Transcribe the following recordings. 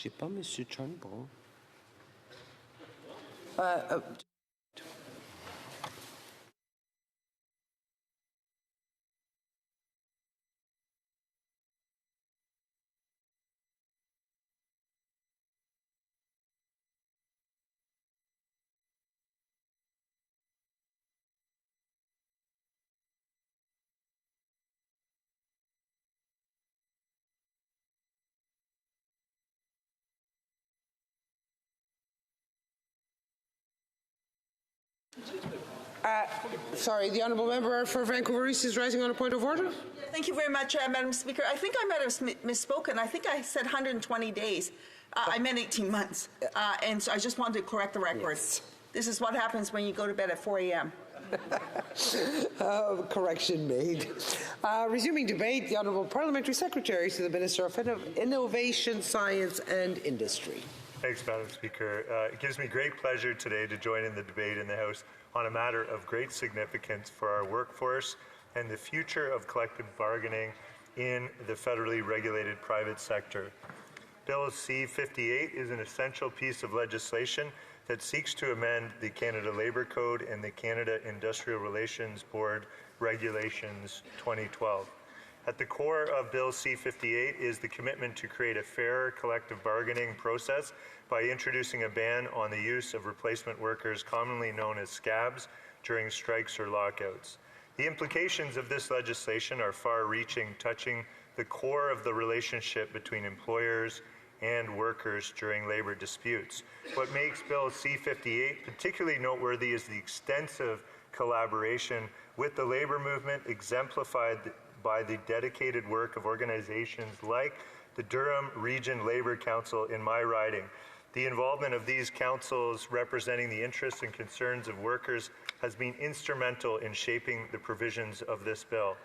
Je sais pas, Monsieur Turnbull. Sorry, the honourable member for Vancouver East is rising on a point of order. Thank you very much, Madam Speaker. I think I might have misspoken. I think I said 120 days. I meant 18 months. And so I just wanted to correct the record. Yes. This is what happens when you go to bed at 4 a.m. Correction made. Resuming debate, the Honourable Parliamentary Secretary to the Minister of Innovation, Science and Industry. Thanks, Madam Speaker. It gives me great pleasure today to join in the debate in the House on a matter of great significance for our workforce and the future of collective bargaining in the federally regulated private sector. Bill C-58 is an essential piece of legislation that seeks to amend the Canada Labour Code and the Canada Industrial Relations Board Regulations 2012. At the core of Bill C-58 is the commitment to create a fair collective bargaining process by introducing a ban on the use of replacement workers, commonly known as scabs, during strikes or lockouts. The implications of this legislation are far-reaching, touching the core of the relationship between employers and workers during labor disputes. What makes Bill C-58 particularly noteworthy is the extensive collaboration with the labor movement, exemplified by the dedicated work of organizations like the Durham Region Labour Council in my riding. The involvement of these councils representing the interests and concerns of workers has been instrumental in shaping the provisions of this bill.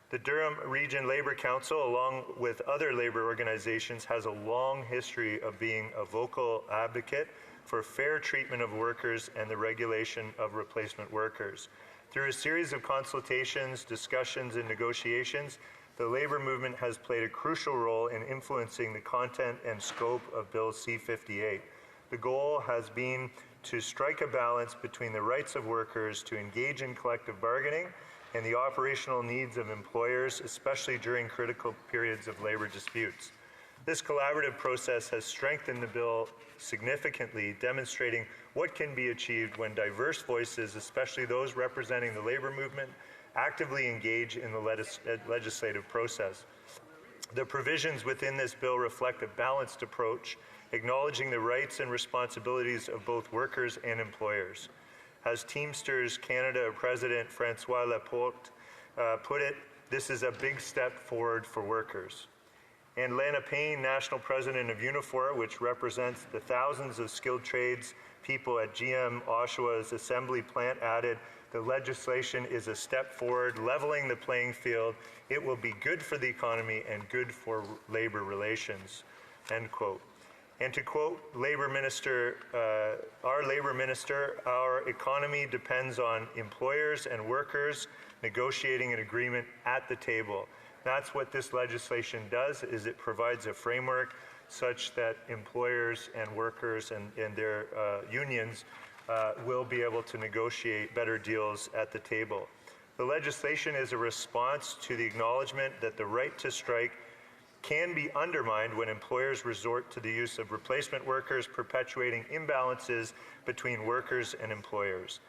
The Durham Region Labour Council, along with other labour organizations, has a long history of being a vocal advocate for fair treatment of workers and the regulation of replacement workers. Through a series of consultations, discussions, and negotiations, the labour movement has played a crucial role in influencing the content and scope of Bill C-58. The goal has been to strike a balance between the rights of workers to engage in collective bargaining and the operational needs of employers, especially during critical periods of labour disputes. This collaborative process has strengthened the bill significantly, demonstrating what can be achieved when diverse voices, especially those representing the labour movement, actively engage in the legislative process. The provisions within this bill reflect a balanced approach, acknowledging the rights and responsibilities of both workers and employers. As Teamsters Canada President François Laporte put it, this is a big step forward for workers. And Lana Payne, National President of Unifor, which represents the thousands of skilled trades people at GM Oshawa's assembly plant, added, the legislation is a step forward, leveling the playing field. It will be good for the economy and good for labor relations, end quote. And to quote our Labor Minister, our economy depends on employers and workers negotiating an agreement at the table. That's what this legislation does, is it provides a framework such that employers and workers and their unions will be able to negotiate better deals at the table. The legislation is a response to the acknowledgement that the right to strike can be undermined when employers resort to the use of replacement workers, perpetuating imbalances between workers and employers.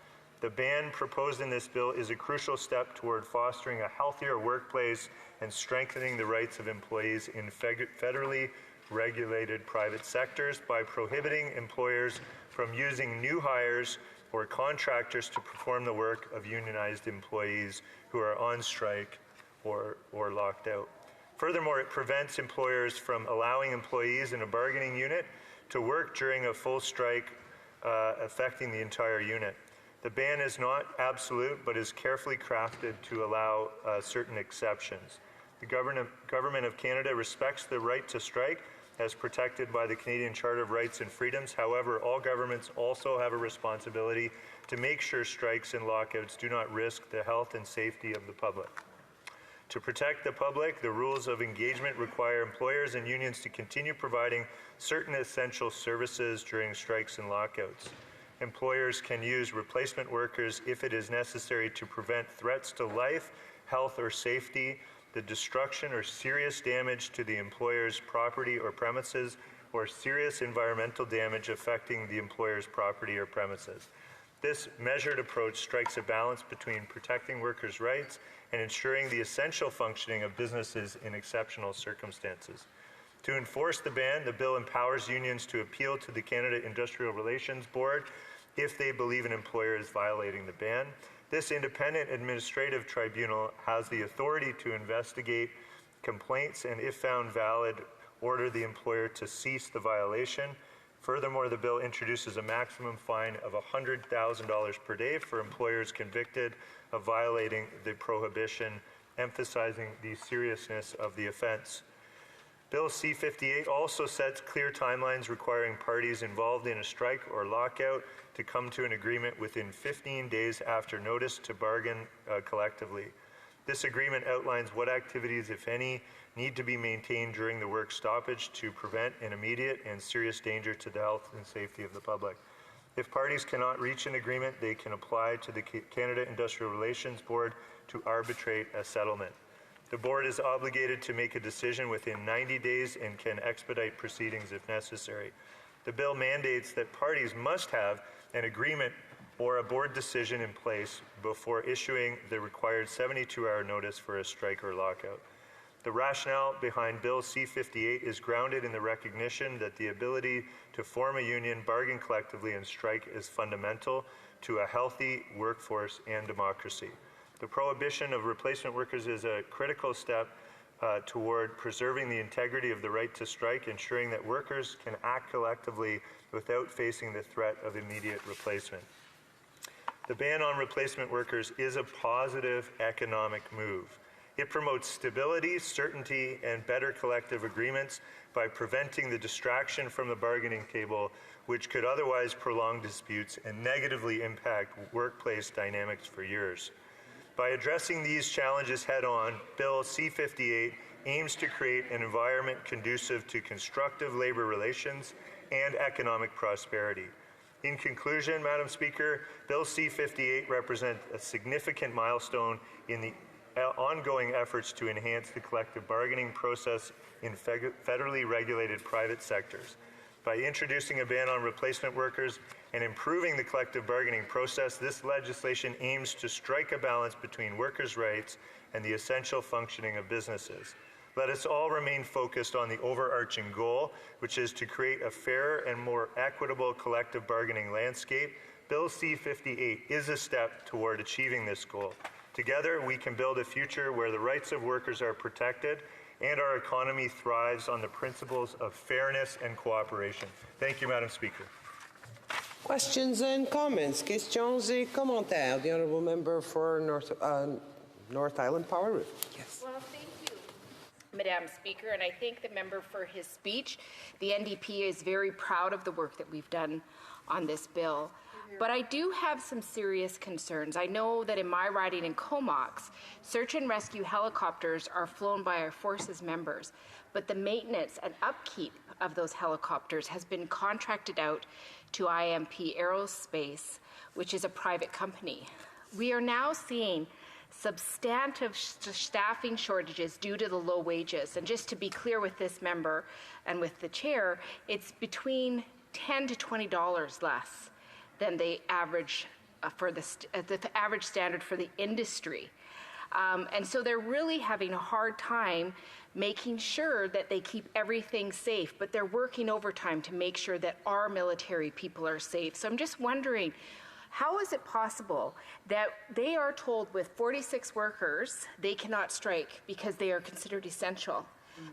The ban proposed in this bill is a crucial step toward fostering a healthier workplace and strengthening the rights of employees in federally regulated private sectors by prohibiting employers from using new hires or contractors to perform the work of unionized employees who are on strike or locked out. Furthermore, it prevents employers from allowing employees in a bargaining unit to work during a full strike affecting the entire unit. The ban is not absolute, but is carefully crafted to allow certain exceptions. The Government of Canada respects the right to strike as protected by the Canadian Charter of Rights and Freedoms. However, all governments also have a responsibility to make sure strikes and lockouts do not risk the health and safety of the public. To protect the public, the rules of engagement require employers and unions to continue providing certain essential services during strikes and lockouts. Employers can use replacement workers if it is necessary to prevent threats to life, health, or safety, the destruction or serious damage to the employer's property or premises, or serious environmental damage affecting the employer's property or premises. This measured approach strikes a balance between protecting workers' rights and ensuring the essential functioning of businesses in exceptional circumstances. To enforce the ban, the bill empowers unions to appeal to the Canada Industrial Relations Board if they believe an employer is violating the ban. This independent administrative tribunal has the authority to investigate complaints and, if found valid, order the employer to cease the violation. Furthermore, the bill introduces a maximum fine of $100,000 per day for employers convicted of violating the prohibition, emphasizing the seriousness of the offense. Bill C-58 also sets clear timelines requiring parties involved in a strike or lockout to come to an agreement within 15 days after notice to bargain collectively. This agreement outlines what activities, if any, need to be maintained during the work stoppage to prevent an immediate and serious danger to the health and safety of the public. If parties cannot reach an agreement, they can apply to the Canada Industrial Relations Board to arbitrate a settlement. The board is obligated to make a decision within 90 days and can expedite proceedings if necessary. The bill mandates that parties must have an agreement or a board decision in place before issuing the required 72-hour notice for a strike or lockout. The rationale behind Bill C-58 is grounded in the recognition that the ability to form a union, bargain collectively, and strike is fundamental to a healthy workforce and democracy. The prohibition of replacement workers is a critical step toward preserving the integrity of the right to strike, ensuring that workers can act collectively without facing the threat of immediate replacement. The ban on replacement workers is a positive economic move. It promotes stability, certainty, and better collective agreements by preventing the distraction from the bargaining table, which could otherwise prolong disputes and negatively impact workplace dynamics for years. By addressing these challenges head-on, Bill C-58 aims to create an environment conducive to constructive labor relations and economic prosperity. In conclusion, Madam Speaker, Bill C-58 represents a significant milestone in the ongoing efforts to enhance the collective bargaining process in federally regulated private sectors. By introducing a ban on replacement workers and improving the collective bargaining process, this legislation aims to strike a balance between workers' rights and the essential functioning of businesses. Let us all remain focused on the overarching goal, which is to create a fairer and more equitable collective bargaining landscape. Bill C-58 is a step toward achieving this goal. Together, we can build a future where the rights of workers are protected and our economy thrives on the principles of fairness and cooperation. Thank you, Madam Speaker. Questions and comments? Questions et commentaires. The Honourable Member for North Island Power Route. Yes. Well, thank you, Madam Speaker, and I thank the member for his speech. The NDP is very proud of the work that we've done on this bill. But I do have some serious concerns. I know that in my riding in Comox, search and rescue helicopters are flown by our forces members, but the maintenance and upkeep of those helicopters has been contracted out to IMP Aerospace, which is a private company. We are now seeing substantive staffing shortages due to the low wages. And just to be clear with this member and with the chair, it's between $10 to $20 less than the average the average standard for the industry. And so they're really having a hard time making sure that they keep everything safe, but they're working overtime to make sure that our military people are safe. So I'm just wondering, how is it possible that they are told with 46 workers they cannot strike because they are considered essential?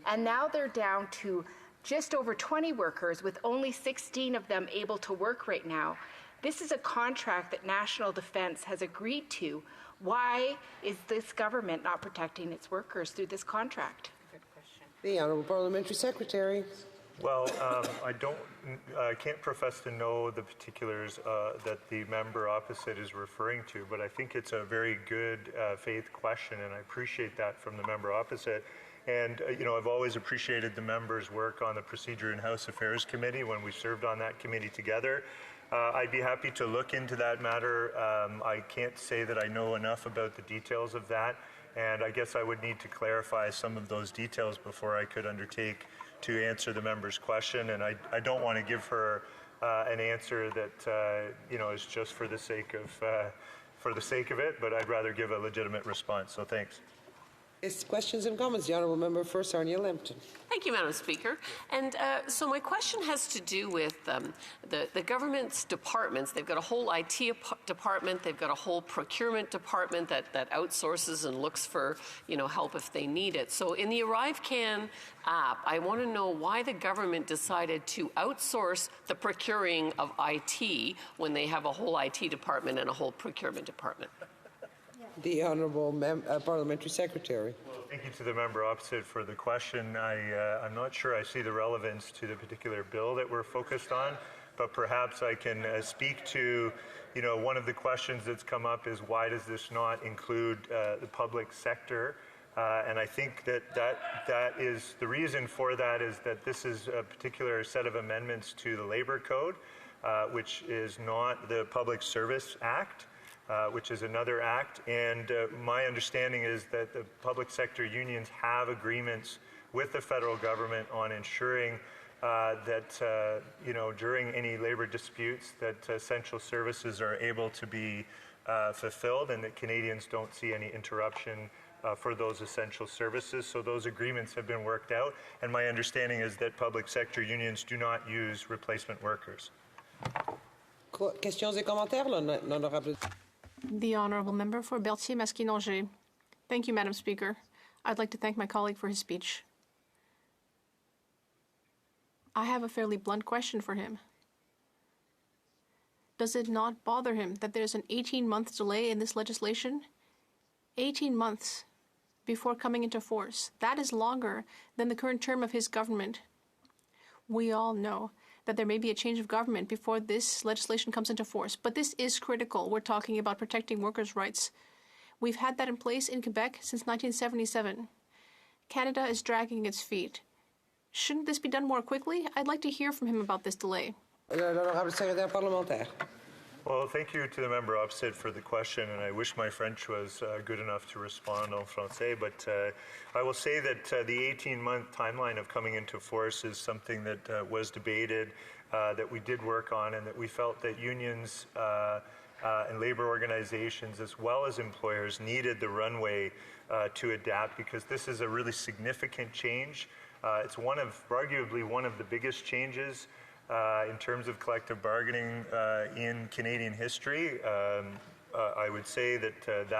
And now they're down to just over 20 workers with only 16 of them able to work right now. This is a contract that National Defence has agreed to. Why is this government not protecting its workers through this contract? The Honourable Parliamentary Secretary. Well, I can't profess to know the particulars that the member opposite is referring to, but I think it's a very good faith question, and I appreciate that from the member opposite. And, I've always appreciated the member's work on the Procedure and House Affairs Committee when we served on that committee together. I'd be happy to look into that matter. I can't say that I know enough about the details of that, and I guess I would need to clarify some of those details before I could undertake to answer the member's question, and I don't want to give her an answer that is just for the sake of it, but I'd rather give a legitimate response. So thanks. Yes, questions and comments. The honourable member for Sarnia-Lambton. Thank you, Madam Speaker. And so my question has to do with the government's departments. They've got a whole IT department. They've got a whole procurement department that outsources and looks for help if they need it. So in the ArriveCan app, I want to know why the government decided to outsource the procuring of IT when they have a whole IT department and a whole procurement department. The honourable parliamentary secretary. Well, thank you to the member opposite for the question. I'm not sure I see the relevance to the particular bill that we're focused on, but perhaps I can speak to, one of the questions that's come up is why does this not include the public sector? And I think that is the reason for that is that this is a particular set of amendments to the Labour Code, which is not the Public Service Act. Which is another act, and my understanding is that the public sector unions have agreements with the federal government on ensuring that during any labor disputes that essential services are able to be fulfilled and that Canadians don't see any interruption for those essential services. So those agreements have been worked out, and my understanding is that public sector unions do not use replacement workers. Questions et commentaires, l'honorable. The honourable member for Berthier-Masquinongé. Thank you, Madam Speaker. I'd like to thank my colleague for his speech. I have a fairly blunt question for him. Does it not bother him that there's an 18-month delay in this legislation? 18 months before coming into force. That is longer than the current term of his government. We all know that there may be a change of government before this legislation comes into force. But this is critical. We're talking about protecting workers' rights. We've had that in place in Quebec since 1977. Canada is dragging its feet. Shouldn't this be done more quickly? I'd like to hear from him about this delay. L'honorable secrétaire parlementaire. Well, thank you to the member opposite for the question, and I wish my French was good enough to respond en français, but I will say that the 18-month timeline of coming into force is something that was debated, that we did work on, and that we felt that unions and labor organizations, as well as employers, needed the runway to adapt, because this is a really significant change. It's arguably one of the biggest changes in terms of collective bargaining in Canadian history. I would say that that